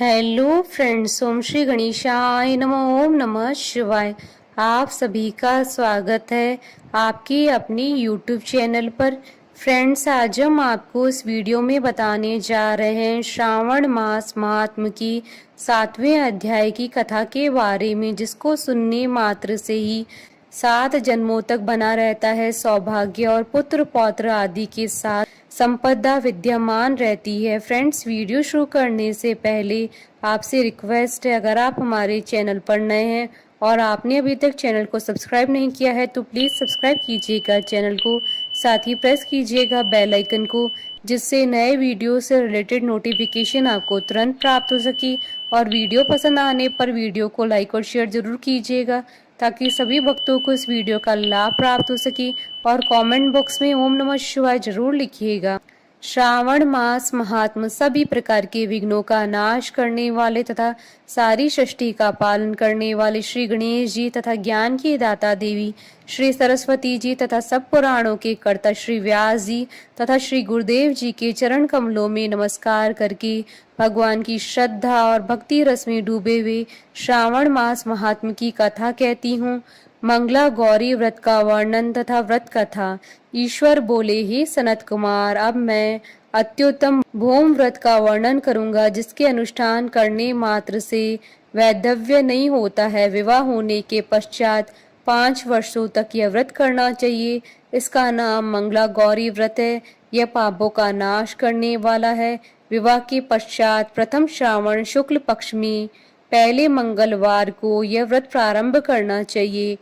Hello friends, ओम श्री गणेशाय नमः। ओम नमः शिवाय। आप सभी का स्वागत है आपके अपने यूट्यूब चैनल पर। फ्रेंड्स, आज हम आपको इस वीडियो में बताने जा रहे हैं श्रावण मास महात्म की 7वें अध्याय की कथा के बारे में, जिसको सुनने मात्र से ही 7 जन्मों तक बना रहता है सौभाग्य और पुत्र पौत्र आदि के साथ संपदा विद्यमान रहती है। फ्रेंड्स, वीडियो शुरू करने से पहले आपसे रिक्वेस्ट है, अगर आप हमारे चैनल पर नए हैं और आपने अभी तक चैनल को सब्सक्राइब नहीं किया है तो प्लीज़ सब्सक्राइब कीजिएगा चैनल को, साथ ही प्रेस कीजिएगा बेल आइकन को, जिससे नए वीडियो से रिलेटेड नोटिफिकेशन आपको तुरंत प्राप्त हो सके। और वीडियो पसंद आने पर वीडियो को लाइक और शेयर जरूर कीजिएगा, ताकि सभी भक्तों को इस वीडियो का लाभ प्राप्त हो सके। और कमेंट बॉक्स में ओम नमः शिवाय जरूर लिखिएगा। श्रावण मास महात्म सभी प्रकार के विघ्नों का नाश करने वाले तथा सारी सृष्टि का पालन करने वाले श्री गणेश जी तथा ज्ञान की दाता देवी श्री सरस्वती जी तथा सब पुराणों के कर्ता श्री व्यास जी तथा श्री गुरुदेव जी के चरण कमलों में नमस्कार करके भगवान की श्रद्धा और भक्ति रस में डूबे हुए श्रावण मास महात्म की कथा कहती हूँ। मंगला गौरी व्रत का वर्णन तथा व्रत कथा। ईश्वर बोले, हे सनत कुमार, अब मैं अत्युत्तम भौम व्रत का वर्णन करूंगा, जिसके अनुष्ठान करने मात्र से वैधव्य नहीं होता है। विवाह होने के पश्चात 5 वर्षों तक यह व्रत करना चाहिए। इसका नाम मंगला गौरी व्रत है। यह पापों का नाश करने वाला है। विवाह के पश्चात प्रथम श्रावण शुक्ल पक्ष में पहले मंगलवार को यह व्रत प्रारंभ करना चाहिए।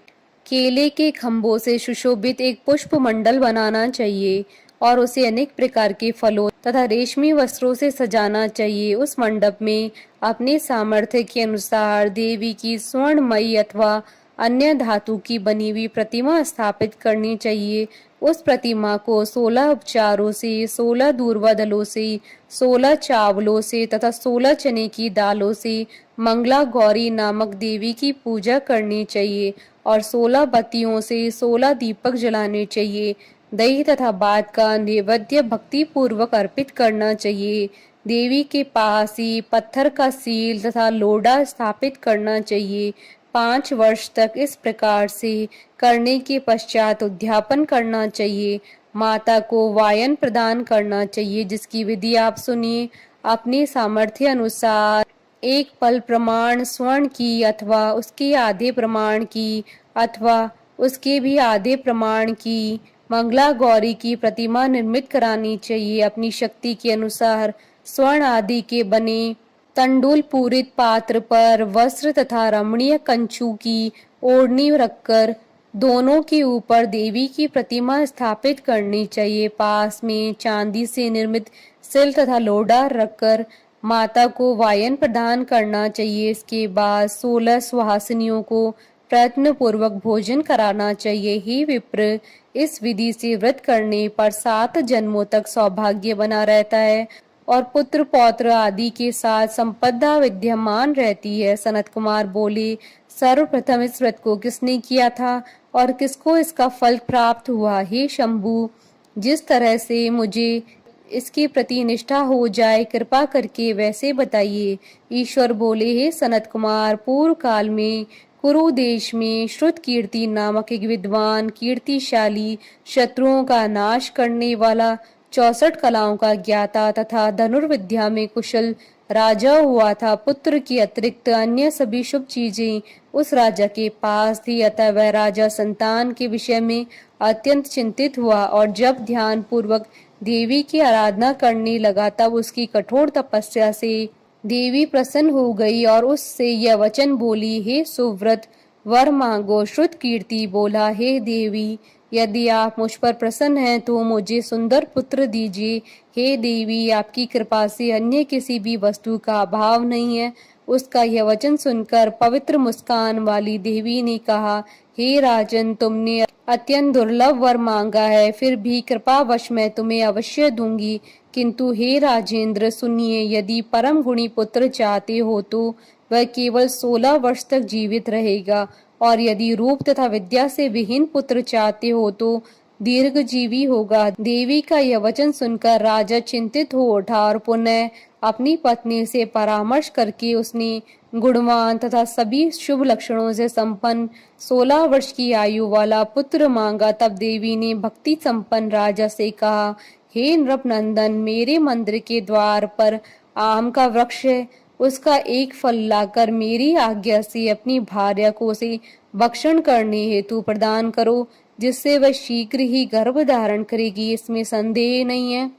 केले के खंभों से सुशोभित एक पुष्प मंडल बनाना चाहिए और उसे अनेक प्रकार के फलों तथा रेशमी वस्त्रों से सजाना चाहिए। उस मंडप में अपने सामर्थ्य के अनुसार देवी की स्वर्णमयी अथवा अन्य धातु की बनी हुई प्रतिमा स्थापित करनी चाहिए। उस प्रतिमा को 16 उपचारों से, 16 दूर्वा दलों से, 16 चावलों से तथा 16 चने की दालों से मंगला गौरी नामक देवी की पूजा करनी चाहिए और 16 बत्तियों से 16 दीपक जलाने चाहिए। दही तथा भात का नैवेद्य भक्ति पूर्वक अर्पित करना चाहिए। देवी के पास ही पत्थर का सील तथा लोढ़ा स्थापित करना चाहिए। 5 वर्ष तक इस प्रकार से करने के पश्चात उद्यापन करना चाहिए। माता को वायन प्रदान करना चाहिए, जिसकी विधि आप सुनिए। अपने सामर्थ्य अनुसार एक पल प्रमाण स्वर्ण की अथवा उसके आधे प्रमाण की अथवा उसके भी आधे प्रमाण की मंगला गौरी की प्रतिमा निर्मित करानी चाहिए। अपनी शक्ति के अनुसार स्वर्ण आदि के बने तंडुल पूरित पात्र पर वस्त्र तथा रमणीय कंचू की ओढ़नी रखकर दोनों के ऊपर देवी की प्रतिमा स्थापित करनी चाहिए। पास में चांदी से निर्मित सिल तथा लोढ़ा रखकर माता को वायन प्रदान करना चाहिए। इसके बाद 16 सुहासिनियों को प्रयत्न पूर्वक भोजन कराना चाहिए। ही विप्र, इस विधि से व्रत करने पर 7 जन्मों तक सौभाग्य बना रहता है और पुत्र पौत्र आदि के साथ संपदा विद्यमान रहती है। सनत कुमार बोले, सर्वप्रथम इस व्रत को किसने किया था और किसको इसका फल प्राप्त हुआ? हे शंभु, जिस तरह से मुझे इसके प्रति निष्ठा हो जाए, कृपा करके वैसे बताइए। ईश्वर बोले, हे सनत कुमार, पूर्व काल में कुरु देश में श्रुत कीर्ति नामक एक विद्वान, कीर्तिशाली, शत्रुओं का नाश करने वाला, 64 कलाओं का ज्ञाता तथा धनुर्विद्या में कुशल राजा हुआ था। पुत्र की अतिरिक्त अन्य सभी शुभ चीजें उस राजा के पास थी, अतः वह राजा संतान के विषय में अत्यंत चिंतित हुआ और जब ध्यान पूर्वक देवी की आराधना करने लगा, तब उसकी कठोर तपस्या से देवी प्रसन्न हो गई और उससे यह वचन बोली, हे सुव्रत, वर मांगो। श्रुत कीर्ति बोला, हे देवी, यदि आप मुझ पर प्रसन्न हैं तो मुझे सुंदर पुत्र दीजिए। हे देवी, आपकी कृपा से अन्य किसी भी वस्तु का अभाव नहीं है। उसका यह वचन सुनकर पवित्र मुस्कान वाली देवी ने कहा, हे राजन, तुमने अत्यंत दुर्लभ वर मांगा है, फिर भी कृपावश मैं तुम्हें अवश्य दूंगी। किंतु हे राजेंद्र, सुनिए, यदि परम गुणी पुत्र चाहते हो तो वह केवल 16 वर्ष तक जीवित रहेगा, और यदि रूप तथा विद्या से विहीन पुत्र चाहते हो तो दीर्घजीवी होगा। देवी का यह वचन सुनकर राजा चिंतित हो उठा और पुनः अपनी पत्नी से परामर्श करके उसने गुणवान तथा सभी शुभ लक्षणों से संपन्न 16 वर्ष की आयु वाला पुत्र मांगा। तब देवी ने भक्ति संपन्न राजा से कहा, हे नृपनंदन, मेरे मंदिर के द्वार पर आम का वृक्ष है, उसका एक फल लाकर मेरी आज्ञा से अपनी भार्या को उसे भक्षण करने हेतु प्रदान करो, जिससे वह शीघ्र ही गर्भ धारण करेगी, इसमें संदेह नहीं है।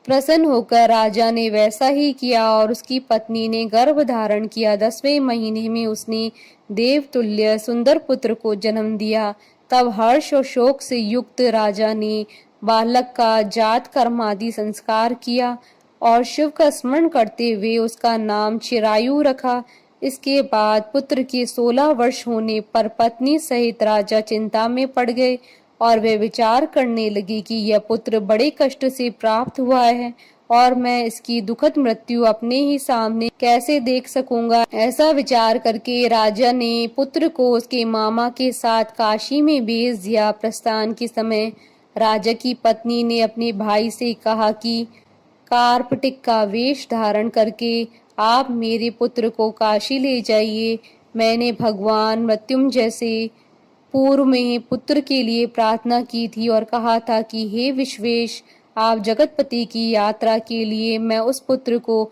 प्रसन्न होकर राजा ने वैसा ही किया और उसकी पत्नी ने गर्भ धारण किया। 10वें महीने में उसने देवतुल्य सुंदर पुत्र को जन्म दिया। तब हर्ष और शोक से युक्त राजा ने बालक का जात कर्म आदि संस्कार किया और शिव का स्मरण करते हुए उसका नाम चिरायु रखा। इसके बाद पुत्र के 16 वर्ष होने पर पत्नी सहित राजा चिंता में पड़ गए और वे विचार करने लगे कि यह पुत्र बड़े कष्ट से प्राप्त हुआ है और मैं इसकी दुखद मृत्यु अपने ही सामने कैसे देख सकूंगा। ऐसा विचार करके राजा ने पुत्र को उसके मामा के साथ काशी में भेज दिया। प्रस्थान के समय राजा की पत्नी ने अपने भाई से कहा कि कार्पटिक का वेश धारण करके आप मेरे पुत्र को काशी ले जाइए। मैंने भगवान मृत्युंजय से पूर्व में पुत्र के लिए प्रार्थना की थी और कहा था कि हे विश्वेश, आप जगतपति की यात्रा के लिए मैं उस पुत्र को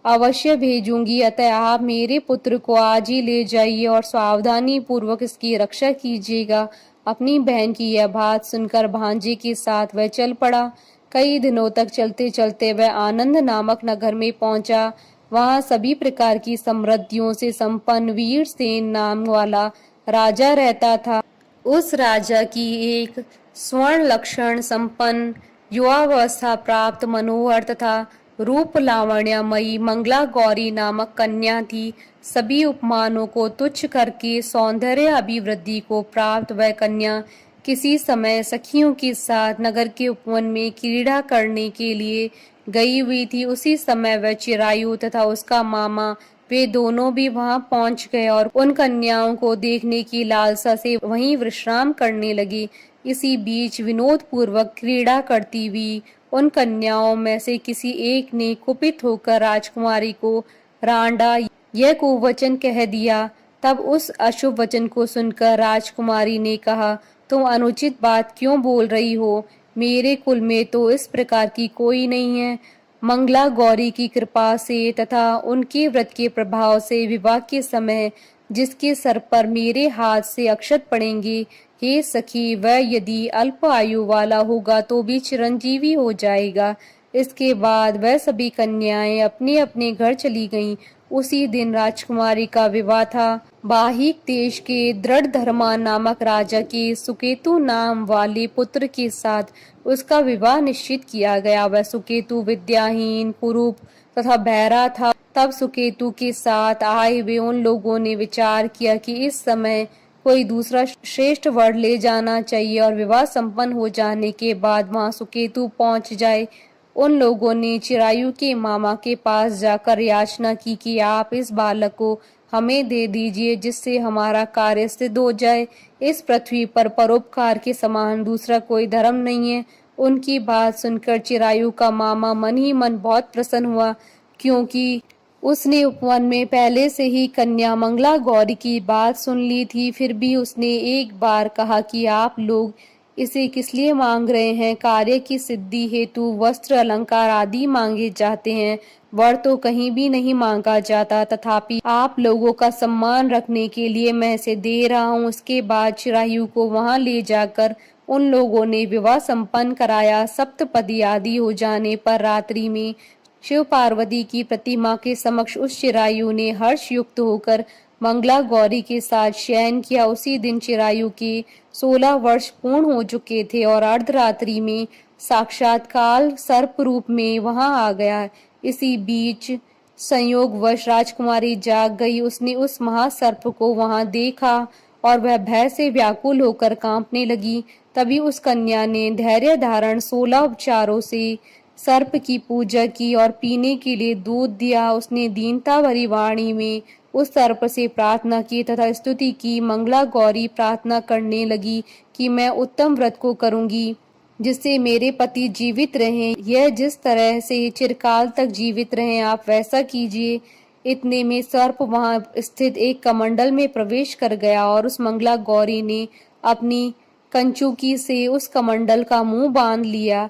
अवश्य भेजूंगी, अतः आप मेरे पुत्र को आज ही ले जाइए और सावधानी पूर्वक इसकी रक्षा कीजिएगा। अपनी बहन की यह बात सुनकर भांजे के साथ वह चल पड़ा। कई दिनों तक चलते चलते वह आनंद नामक नगर में पहुंचा। वहां सभी प्रकार की समृद्धियों से संपन्न वीरसेन नाम वाला राजा रहता था। उस राजा की एक स्वर्ण लक्षण संपन्न युवावस्था प्राप्त मनोहर तथा रूप लावण्यमयी मंगला गौरी नामक कन्या थी। सभी उपमानों को तुच्छ करके सौंदर्य अभिवृद्धि को प्राप्त वह कन्या किसी समय सखियों के साथ नगर के उपवन में क्रीड़ा करने के लिए गई हुई थी। उसी समय वह चिरायु तथा उसका मामा वे दोनों भी वहां पहुंच गए और उन कन्याओं को देखने की लालसा से वहीं विश्राम करने लगे। इसी बीच विनोद पूर्वक क्रीड़ा करती हुई उन कन्याओं में से किसी एक ने कुपित होकर राजकुमारी को रांडा यह कुवचन कह दिया। तब उस अशुभ वचन को सुनकर राजकुमारी ने कहा, तुम अनुचित बात क्यों बोल रही हो? मेरे कुल में तो इस प्रकार की कोई नहीं है। मंगला गौरी की कृपा से तथा उनके व्रत के प्रभाव से विवाह के समय जिसके सर पर मेरे हाथ से अक्षत पड़ेंगे, हे सखी, वह यदि अल्प आयु वाला होगा तो भी चिरंजीवी हो जाएगा। इसके बाद वह सभी कन्याएं अपने अपने घर चली गईं। उसी दिन राजकुमारी का विवाह था। बाहिक देश के दृढ़ धर्मा नामक राजा के सुकेतु नाम वाले पुत्र के साथ उसका विवाह निश्चित किया गया। वह सुकेतु विद्याहीन, कुरूप तथा बहरा था। तब सुकेतु के साथ आए हुए उन लोगों ने विचार किया कि इस समय कोई दूसरा श्रेष्ठ वर ले जाना चाहिए और विवाह संपन्न हो जाने के बाद वहां सुकेतु पहुंच जाए। उन लोगों ने चिरायु के मामा के पास जाकर याचना की कि आप इस बालक को हमें दे दीजिए, जिससे हमारा कार्य सिद्ध हो जाए। इस पृथ्वी पर परोपकार के समान दूसरा कोई धर्म नहीं है। उनकी बात सुनकर चिरायु का मामा मन ही मन बहुत प्रसन्न हुआ, क्योंकि उसने उपवन में पहले से ही कन्या मंगला गौरी की बात सुन ली थी। फिर भी उसने एक बार कहा कि आप लोग इसे किस लिए मांग रहे हैं? कार्य की सिद्धि हेतु वस्त्र, अलंकार आदि मांगे जाते हैं, वर तो कहीं भी नहीं मांगा जाता। तथापि आप लोगों का सम्मान रखने के लिए मैं इसे दे रहा हूँ। उसके बाद चिरायु को वहां ले जाकर उन लोगों ने विवाह संपन्न कराया। सप्तपदी आदि हो जाने पर रात्रि में शिव पार्वती की प्रतिमा के समक्ष उस चिरायु ने हर्ष युक्त होकर मंगला गौरी के साथ शयन किया। उसी दिन चिरायु के 16 वर्ष पूर्ण हो चुके थे और अर्धरात्रि में साक्षात काल सर्प रूप में वहां आ गया। इसी बीच संयोगवश राजकुमारी जाग गई। उसने उस महासर्प को वहां देखा और वह भय से व्याकुल होकर कांपने लगी। तभी उस कन्या ने धैर्य धारण 16 उपचारों से सर्प की पूजा की और पीने के लिए दूध दिया। उसने दीनता भरी वाणी में उस सर्प से प्रार्थना की तथा स्तुति की। मंगला गौरी प्रार्थना करने लगी कि मैं उत्तम व्रत को करूंगी जिससे मेरे पति जीवित रहें। यह जिस तरह से चिरकाल तक जीवित रहें आप वैसा कीजिए। इतने में सर्प वहां स्थित एक कमंडल में प्रवेश कर गया और उस मंगला गौरी ने अपनी कंचुकी से उस कमंडल का मुंह बांध लिया।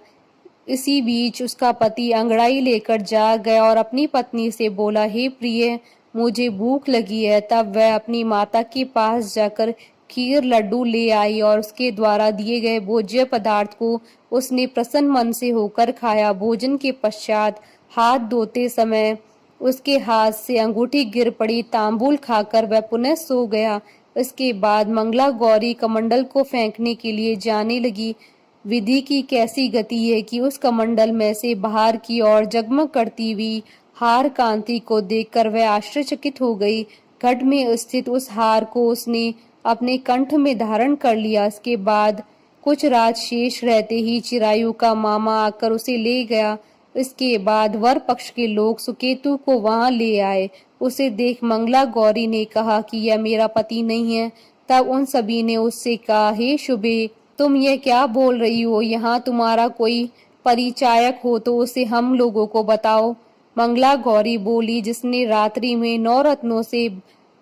इसी बीच उसका पति अंगड़ाई लेकर जाग गया और अपनी पत्नी से बोला, हे प्रिय, मुझे भूख लगी है। तब वह अपनी माता के पास जाकर खीर लड्डू ले आई और उसके द्वारा दिए गए भोज्य पदार्थ को उसने प्रसन्न मन से होकर खाया। भोजन के पश्चात हाथ धोते समय उसके हाथ से अंगूठी गिर पड़ी। तांबूल खाकर वह पुनः सो गया। इसके बाद मंगला गौरी कमंडल को फेंकने के लिए जाने लगी। विधि की कैसी गति है कि उस कमंडल में से बाहर की ओर जगमग करती हुई हार कांति को देखकर वह आश्चर्यचकित हो गई। घट में स्थित उस हार को उसने अपने कंठ में धारण कर लिया। इसके बाद कुछ रात शेष रहते ही चिरायु का मामा आकर उसे ले गया। इसके बाद वर पक्ष के लोग सुकेतु को वहां ले आए। उसे देख मंगला गौरी ने कहा कि यह मेरा पति नहीं है। तब उन सभी ने उससे कहा, हे शुभे, तुम ये क्या बोल रही हो? यहाँ तुम्हारा कोई परिचायक हो तो उसे हम लोगों को बताओ। मंगला गौरी बोली, जिसने रात्रि में 9 रत्नों से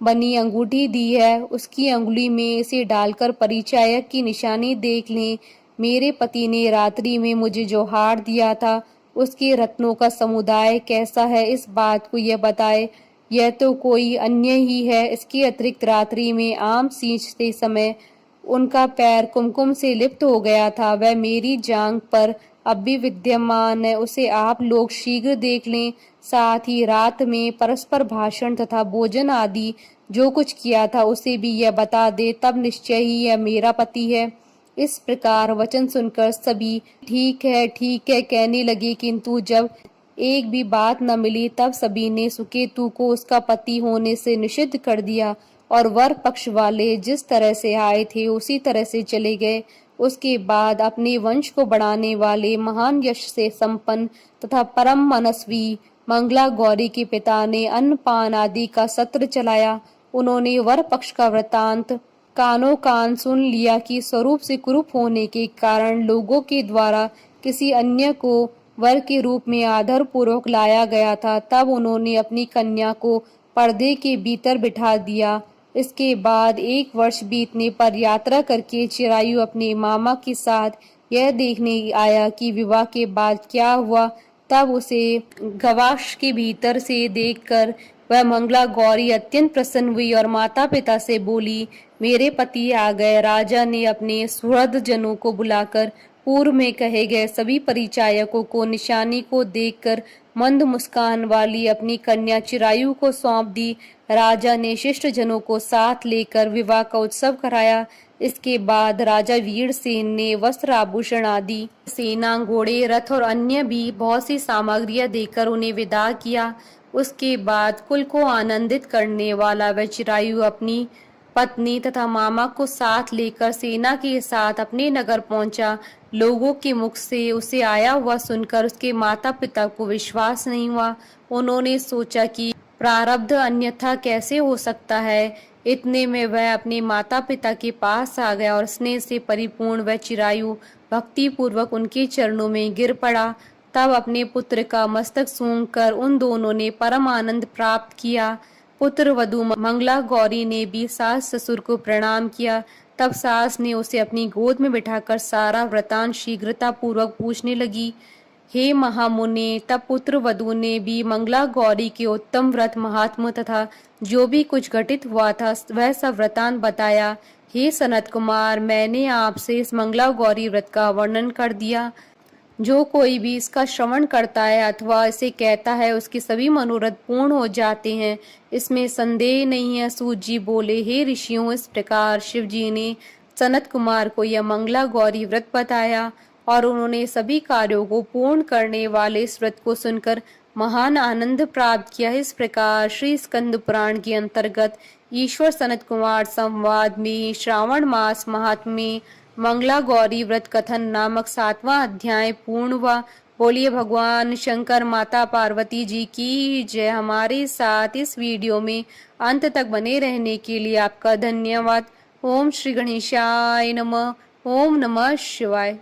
बनी अंगूठी दी है उसकी अंगुली में इसे डालकर परिचायक की निशानी देख लें। मेरे पति ने रात्रि में मुझे जो हार दिया था उसके रत्नों का समुदाय कैसा है, इस बात को यह बताए। यह तो कोई अन्य ही है। इसके अतिरिक्त रात्रि में आम सींचते समय उनका पैर कुमकुम से लिप्त हो गया था। वह मेरी जांघ पर अब भी विद्यमान है। उसे आप लोग शीघ्र देख लें। साथ ही रात में परस्पर भाषण तथा भोजन आदि जो कुछ किया था उसे भी यह बता दे, तब निश्चय ही यह मेरा पति है। इस प्रकार वचन सुनकर सभी ठीक है कहने लगे, किंतु जब एक भी बात न मिली तब सभी ने सुकेतु को उसका पति होने से निषिद्ध कर दिया और वर पक्ष वाले जिस तरह से आए थे उसी तरह से चले गए। उसके बाद अपने वंश को बढ़ाने वाले महान यश से संपन्न तथा परम मनस्वी मंगला गौरी के पिता ने अन्नपान आदि का सत्र चलाया। उन्होंने वर पक्ष का वृतांत कानों कान सुन लिया कि स्वरूप से कुरूप होने के कारण लोगों के द्वारा किसी अन्य को वर के रूप में आदर पूर्वक लाया गया था। तब उन्होंने अपनी कन्या को पर्दे के भीतर बिठा दिया। इसके बाद 1 वर्ष बीतने पर यात्रा करके चिरायु अपने मामा के साथ यह देखने आया कि विवाह के बाद क्या हुआ। तब उसे गवाक्ष के भीतर से देखकर वह मंगला गौरी अत्यंत प्रसन्न हुई और माता पिता से बोली, मेरे पति आ गए। राजा ने अपने सुहृद जनों को बुलाकर पूर्व में कहे गए सभी परिचायकों को निशानी को देखकर मंद मुस्कान वाली अपनी कन्या चिरायु को सौंप दी। राजा ने शिष्ट जनों को साथ लेकर विवाह का उत्सव कराया। इसके बाद राजा वीरसेन ने वस्त्र आभूषण आदि सेना, घोड़े, रथ और अन्य भी बहुत सी सामग्रियां देकर उन्हें विदा किया। उसके बाद कुल को आनंदित करने वाला वह चिरायु अपनी पत्नी तथा मामा को साथ लेकर सेना के साथ अपने नगर पहुंचा। लोगों के मुख से उसे आया हुआ सुनकर उसके माता पिता को विश्वास नहीं हुआ। उन्होंने सोचा कि प्रारब्ध अन्यथा कैसे हो सकता है। इतने में वह अपने माता पिता के पास आ गया और स्नेह से परिपूर्ण वह चिरायु भक्ति पूर्वक उनके चरणों में गिर पड़ा। तब अपने पुत्र का मस्तक सूंघकर उन दोनों ने परम आनंद प्राप्त किया। पुत्र वधू मंगला गौरी ने भी सास ससुर को प्रणाम किया। तब सास ने उसे अपनी गोद में बिठाकर सारा वृतांत शीघ्रता पूर्वक पूछने लगी। हे महामुने, तब पुत्र वधू ने भी मंगला गौरी के उत्तम व्रत महात्म तथा जो भी कुछ घटित हुआ था वह सब वृतांत बताया। हे सनत कुमार, मैंने आपसे इस मंगला गौरी व्रत का वर्णन कर दिया। जो कोई भी इसका श्रवण करता है अथवा इसे कहता है उसके सभी मनोरथ पूर्ण हो जाते हैं, इसमें संदेह नहीं है। सूत जी बोले, हे ऋषियों, इस प्रकार शिव जी ने सनत कुमार को यह मंगला गौरी व्रत बताया और उन्होंने सभी कार्यों को पूर्ण करने वाले इस व्रत को सुनकर महान आनंद प्राप्त किया। इस प्रकार श्री स्कंद पुराण के अंतर्गत ईश्वर सनत कुमार संवाद में श्रावण मास महात्म्य मंगला गौरी व्रत कथन नामक 7वां अध्याय पूर्ण हुआ। बोलिए भगवान शंकर माता पार्वती जी की जय। हमारे साथ इस वीडियो में अंत तक बने रहने के लिए आपका धन्यवाद। ओम श्री गणेशाय नमः। ओम नमः शिवाय।